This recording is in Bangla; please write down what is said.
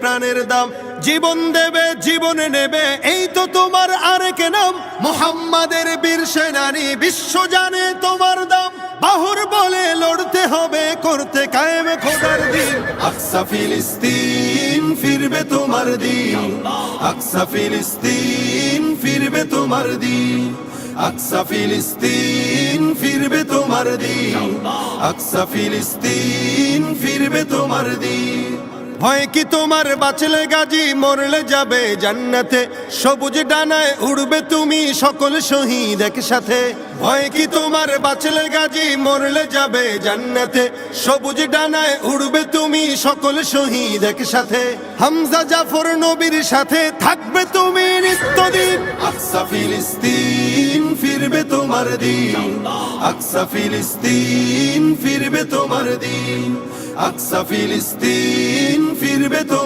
প্রাণের দাম, জীবন দেবে জীবনে নেবে, এই তো তোমার আরেক নাম। মুহাম্মাদের বীর সেনানী, বিশ্ব জানে তোমার দাম। বাহুর বলে লড়তে হবে, করতে কায়েম খোদার দিন। আকসা ফিলিস্তিন ফিরবে তোমার দিন, আকসা ফিলিস্তিন ফিরবে তোমার দিন, আকসা ফিলিস্তিন ফিরবে তোমার দিন, আকসা ফিলিস্তিন ফিরবে তোমার দিন। ভয় কি তোমার, বাঁচলে গাজী মরলে যাবে জান্নাতে, সবুজ ডানায় উড়বে তুমি সকল শহীদ একসাথে। ভয় কি তোমার, বাঁচলে গাজী মরলে যাবে জান্নাতে, সবুজ ডানায় উড়বে তুমি সকল শহীদ একসাথে। হামজা জাফর নবীর সাথে থাকবে তুমি নিত্যদিন। আকসা ফিলিস্তিন ফিরবে তোমার দিন, আকসা ফিলিস্তিন ফিরবে তোমার দিন, আকসা ফিলিস্তিন ফিরবে।